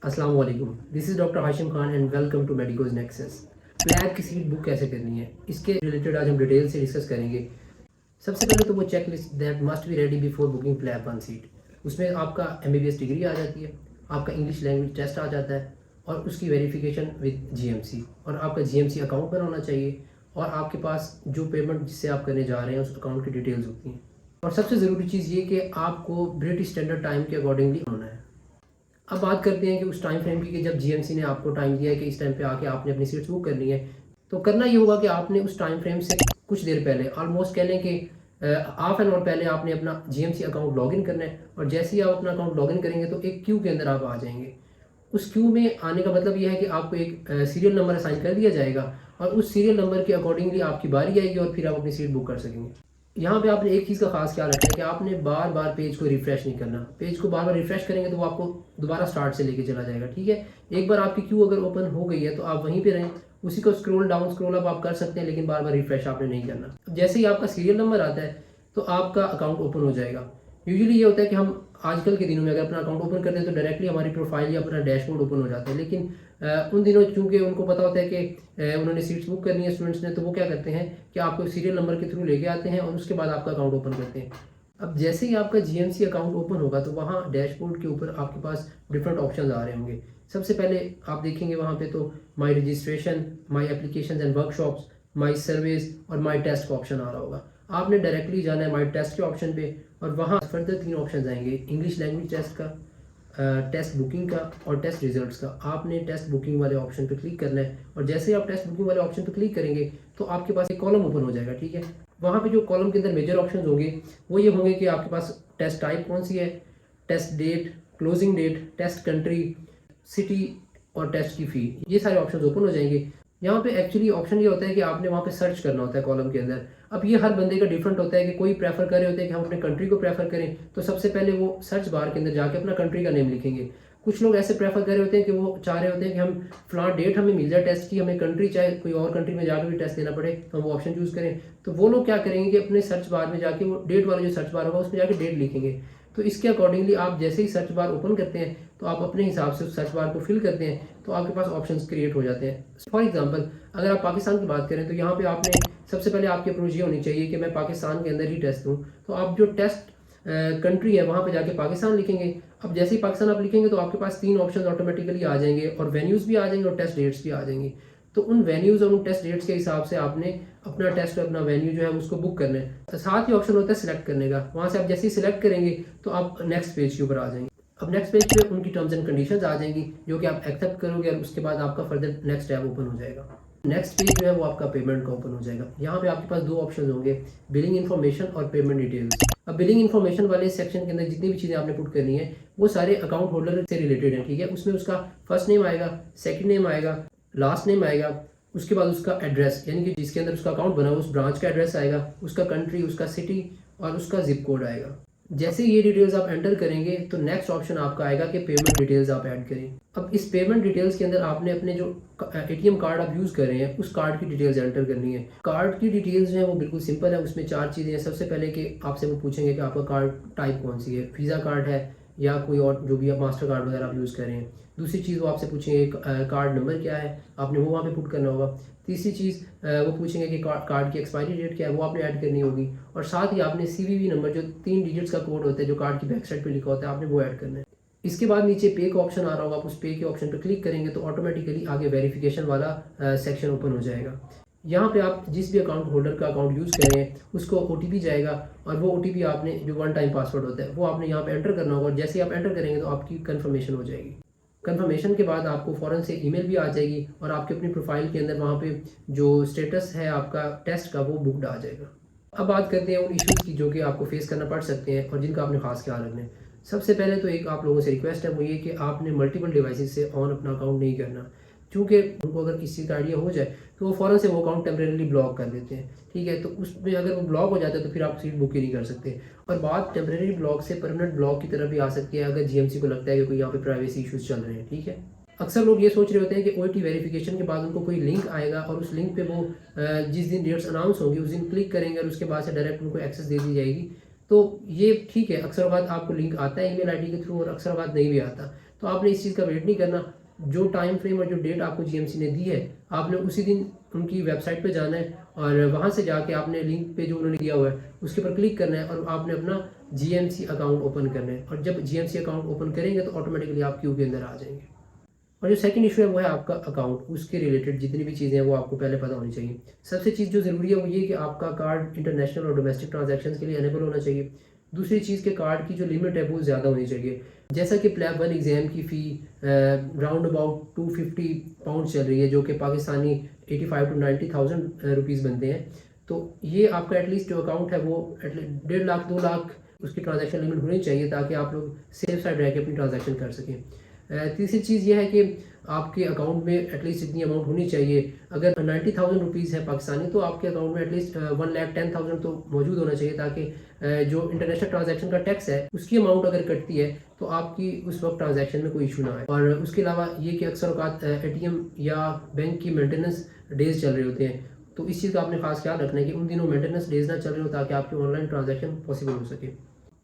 अस्सलाम वालेकुम, this is doctor Hashim Khan and welcome to medicos nexus. PLAB की सीट बुक कैसे करनी है, इसके रिलेटेड आज हम डिटेल से डिस्कस करेंगे। सबसे पहले तो वो checklist that must be ready before booking PLAB one seat. उसमें आपका एमबीबीएस डिग्री आ जाती है, आपका इंग्लिश लैंग्वेज टेस्ट आ जाता है और उसकी वेरिफिकेशन विद जीएमसी, और आपका जीएमसी अकाउंट पर होना चाहिए और आपके पास जो पेमेंट जिससे आप करने जा रहे हैं उस अकाउंट की डिटेल्स होती हैं। और सबसे ज़रूरी चीज़ ये कि आपको ब्रिटिश स्टैंडर्ड टाइम के अकॉर्डिंगली होना है। अब बात करते हैं कि उस टाइम फ्रेम की, कि जब जीएमसी ने आपको टाइम दिया है कि इस टाइम पे आके आपने अपनी सीट्स बुक करनी है, तो करना ये होगा कि आपने उस टाइम फ्रेम से कुछ देर पहले, ऑलमोस्ट कह लें कि हाफ एन आवर पहले आपने अपना जीएमसी अकाउंट लॉगिन करना है। और जैसे ही आप अपना अकाउंट लॉगिन करेंगे तो एक क्यू के अंदर आप आ जाएंगे। उस क्यू में आने का मतलब यह है कि आपको एक सीरियल नंबर असाइन कर दिया जाएगा और उस सीरियल नंबर के अकॉर्डिंगली आपकी बारी आएगी और फिर आप अपनी सीट बुक कर सकेंगे। यहाँ पे आपने एक चीज़ का खास ख्याल रखना है कि आपने बार बार पेज को रिफ्रेश नहीं करना। पेज को बार बार रिफ्रेश करेंगे तो वो आपको दोबारा स्टार्ट से लेके चला जाएगा। ठीक है, एक बार आपकी क्यू अगर ओपन हो गई है तो आप वहीं पे रहें, उसी को स्क्रॉल डाउन स्क्रॉल अप आप कर सकते हैं, लेकिन बार बार रिफ्रेश आपने नहीं करना। जैसे ही आपका सीरियल नंबर आता है तो आपका अकाउंट ओपन हो जाएगा। यूजुअली ये होता है कि हम आजकल के दिनों में अगर अपना अकाउंट ओपन करते हैं तो डायरेक्टली हमारी प्रोफाइल या अपना डैशबोर्ड ओपन हो जाता है, लेकिन उन दिनों चूंकि उनको पता होता है कि उन्होंने सीट्स बुक करनी है स्टूडेंट्स ने, तो वो क्या करते हैं कि आपको सीरियल नंबर के थ्रू लेके आते हैं और उसके बाद आपका अकाउंट ओपन करते हैं। अब जैसे ही आपका जीएमसी अकाउंट ओपन होगा तो वहाँ डैशबोर्ड के ऊपर आपके पास डिफरेंट ऑप्शन आ रहे होंगे। सबसे पहले आप देखेंगे वहाँ पे तो my registration, my application and workshops, my service और माई टेस्ट का ऑप्शन आ रहा होगा। आपने डायरेक्टली जाना है माई टेस्ट के ऑप्शन पे और वहाँ फर्दर 3 ऑप्शन आएंगे, इंग्लिश लैंग्वेज टेस्ट का, टेस्ट बुकिंग का और टेस्ट रिजल्ट्स का। आपने टेस्ट बुकिंग वाले ऑप्शन पे क्लिक करना है और जैसे ही आप टेस्ट बुकिंग वाले ऑप्शन पे क्लिक करेंगे तो आपके पास एक कॉलम ओपन हो जाएगा। ठीक है, वहाँ पे जो कॉलम के अंदर मेजर ऑप्शन होंगे वो ये होंगे कि आपके पास टेस्ट टाइप कौन सी है, test date, closing date, test country, city और टेस्ट की फ़ी। ये सारे ऑप्शन ओपन हो जाएंगे। यहाँ पे एक्चुअली ऑप्शन ये होता है कि आपने वहाँ पे सर्च करना होता है कॉलम के अंदर। अब ये हर बंदे का डिफरेंट होता है कि कोई प्रेफर कर रहे होते हैं कि हम अपने कंट्री को प्रेफर करें, तो सबसे पहले वो सर्च बार के अंदर जाके अपना कंट्री का नेम लिखेंगे। कुछ लोग ऐसे प्रेफर कर रहे होते हैं कि वो चाह रहे होते हैं कि हम फलां डेट हमें मिल जाए टेस्ट की, हमें कंट्री चाहे कोई और कंट्री में जाकर भी टेस्ट देना पड़े तो हम वो ऑप्शन चूज़ करें। तो वो लोग क्या करेंगे कि अपने सर्च बार में जाके वो डेट वाला जो सर्च बार होगा उसमें जाके डेट लिखेंगे। तो इसके अकॉर्डिंगली आप जैसे ही सर्च बार ओपन करते हैं तो आप अपने हिसाब से उस सर्च बार को फिल करते हैं तो आपके पास ऑप्शंस क्रिएट हो जाते हैं। फॉर एग्जांपल अगर आप पाकिस्तान की बात करें तो यहाँ पे आपने सबसे पहले आपकी अप्रोच ये होनी चाहिए कि मैं पाकिस्तान के अंदर ही टेस्ट दूँ। तो आप जो टेस्ट कंट्री है वहाँ पे जाके पाकिस्तान लिखेंगे। अब जैसे ही पाकिस्तान आप लिखेंगे तो आपके पास 3 ऑप्शन ऑटोमेटिकली आ जाएंगे और वेन्यूज़ भी आ जाएंगे और टेस्ट डेट्स भी आ जाएंगी। तो उन वेन्यूज़ और उन टेस्ट डेट्स के हिसाब से आपने अपना टेस्ट अपना वेन्यू जो है उसको बुक करना है। तो साथ ही ऑप्शन होता है सिलेक्ट करने का, वहाँ से आप जैसे ही सिलेक्ट करेंगे तो आप नेक्स्ट पेज के ऊपर आ जाएंगे। अब नेक्स्ट पेज पे उनकी टर्म्स एंड कंडीशंस आ जाएंगी जो कि आप एक्सेप्ट करोगे और उसके बाद आपका फर्दर नेक्स्ट टैब ओपन हो जाएगा। नेक्स्ट पेज जो है वो आपका पेमेंट का ओपन हो जाएगा। यहाँ पे आपके पास 2 ऑप्शन होंगे, बिलिंग इन्फॉर्मेशन और पेमेंट डिटेल्स। अब बिलिंग इन्फॉर्मेशन वाले सेक्शन के अंदर जितनी भी चीज़ें आपने पुट करनी है वो सारे अकाउंट होल्डर से रिलेटेड हैं। ठीक है, उसमें उसका फर्स्ट नेम आएगा, सेकंड नेम आएगा, लास्ट नेम आएगा, उसके बाद उसका एड्रेस यानी कि जिसके अंदर उसका अकाउंट बना उस ब्रांच का एड्रेस आएगा, उसका कंट्री, उसका सिटी और उसका जिप कोड आएगा। जैसे ये डिटेल्स आप एंटर करेंगे तो नेक्स्ट ऑप्शन आपका आएगा कि पेमेंट डिटेल्स आप ऐड करें। अब इस पेमेंट डिटेल्स के अंदर आपने अपने जो एटीएम कार्ड आप यूज़ कर रहे हैं उस कार्ड की डिटेल्स एंटर करनी है। कार्ड की डिटेल्स जो है वो बिल्कुल सिंपल है, उसमें 4 चीज़ें हैं। सबसे पहले कि आपसे वो पूछेंगे कि आपका कार्ड टाइप कौन सी है, वीज़ा कार्ड है या कोई और जो भी आप मास्टर कार्ड वगैरह आप यूज़ कर रहे हैं। दूसरी चीज़ वो आपसे पूछेंगे कार्ड नंबर क्या है, आपने वो वहाँ पे पुट करना होगा। तीसरी चीज़ वो पूछेंगे कि कार्ड की एक्सपायरी डेट क्या है, वो आपने ऐड करनी होगी। और साथ ही आपने सीवीवी नंबर जो 3 डिजिट्स का कोड होता है जो कार्ड की बैक साइड पे लिखा होता है आपने वो ऐड करना है। इसके बाद नीचे पे का ऑप्शन आ रहा होगा, आप उस पे के ऑप्शन पर क्लिक करेंगे तो ऑटोमेटिकली आगे वेरिफिकेशन वाला सेक्शन ओपन हो जाएगा। यहाँ पे आप जिस भी अकाउंट होल्डर का अकाउंट यूज़ कर रहे हैं उसको ओटीपी जाएगा और वो ओटीपी आपने जो 1 टाइम पासवर्ड होता है वो आपने यहाँ पे एंटर करना होगा और जैसे ही आप एंटर करेंगे तो आपकी कंफर्मेशन हो जाएगी। कंफर्मेशन के बाद आपको फ़ौरन से ईमेल भी आ जाएगी और आपके अपनी प्रोफाइल के अंदर वहाँ पे जो स्टेटस है आपका टेस्ट का वो बुकड आ जाएगा। अब बात करते हैं उन इश्यूज़ की जो कि आपको फेस करना पड़ सकते हैं और जिनका आपने खास ख्याल रखना है। सबसे पहले तो एक आप लोगों से रिक्वेस्ट है वो ये कि आपने मल्टीपल डिवाइसेस से ऑन अपना अकाउंट नहीं करना, क्योंकि उनको अगर किसी चीज़ का आइडिया हो जाए तो वो फ़ौरन से वो अकाउंट टेम्परेरी ब्लॉक कर देते हैं। ठीक है, तो उसमें अगर वो ब्लॉक हो जाता है तो फिर आप सीट बुक ही नहीं कर सकते। और बात टेम्परेरी ब्लॉक से परमानेंट ब्लॉक की तरफ भी आ सकती है अगर जीएमसी को लगता है कि कोई यहाँ पे प्राइवेसी इश्यूज़ चल रहे हैं। ठीक है, अक्सर लोग ये सोच रहे होते हैं कि ओईटी वेरिफिकेशन के बाद उनको कोई लिंक आएगा और उस लिंक पे वो जिस दिन डेट्स अनाउंस होंगी उस दिन क्लिक करेंगे और उसके बाद से डायरेक्ट उनको एक्सेस दे दी जाएगी। तो ये ठीक है, अक्सर बात आपको लिंक आता है ईमेल आईडी के थ्रू और अक्सर बात नहीं भी आता। तो आपने इस चीज़ का वेट नहीं करना। जो टाइम फ्रेम और जो डेट आपको जीएमसी ने दी है, आपने उसी दिन उनकी वेबसाइट पे जाना है और वहाँ से जाके आपने लिंक पे जो उन्होंने दिया हुआ है उसके ऊपर क्लिक करना है और आपने अपना जीएमसी अकाउंट ओपन करना है। और जब जीएमसी अकाउंट ओपन करेंगे तो ऑटोमेटिकली आप क्यू के अंदर आ जाएंगे। और जो सेकंड इशू है वो है आपका अकाउंट, उसके रिलेटेड जितनी भी चीज़ें हैं वो आपको पहले पता होनी चाहिए। सबसे चीज़ जो ज़रूरी है वो ये कि आपका कार्ड इंटरनेशनल और डोमेस्टिक ट्रांजैक्शन के लिए अनेबल होना चाहिए। दूसरी चीज़ के कार्ड की जो लिमिट है वो ज़्यादा होनी चाहिए। जैसा कि प्लैब वन एग्ज़ाम की फ़ी राउंड अबाउट £250 चल रही है, जो कि पाकिस्तानी 85 to 90,000 रुपीज़ बनते हैं। तो ये आपका एटलीस्ट जो अकाउंट है वो 1.5 लाख 2 लाख उसकी ट्रांजैक्शन लिमिट होनी चाहिए, ताकि आप लोग सेफ साइड रह के अपनी ट्रांजैक्शन कर सकें। तीसरी चीज़ ये है कि आपके अकाउंट में एटलीस्ट इतनी अमाउंट होनी चाहिए। अगर 90,000 रुपीज़ है पाकिस्तानी, तो आपके अकाउंट में एटलीस्ट 1,10,000 तो मौजूद होना चाहिए, ताकि जो इंटरनेशनल ट्रांजैक्शन का टैक्स है उसकी अमाउंट अगर कटती है तो आपकी उस वक्त ट्रांजैक्शन में कोई इशू ना आए। और उसके अलावा ये कि अक्सर औकात एटीएम या बैंक की मेंटेनेंस डेज चल रहे होते हैं, तो इस चीज़ का आपने खास ख्याल रखना है कि उन दिनों मेंटेनेंस डेज ना चल रहे हो, ताकि आपकी ऑनलाइन ट्रांजैक्शन पॉसिबल हो सके।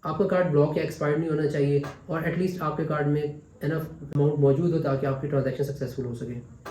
आपका कार्ड ब्लॉक या एक्सपायर्ड नहीं होना चाहिए और एटलीस्ट आपके कार्ड में इनफ अमाउंट मौजूद हो ताकि आपकी ट्रांजैक्शन सक्सेसफुल हो सके।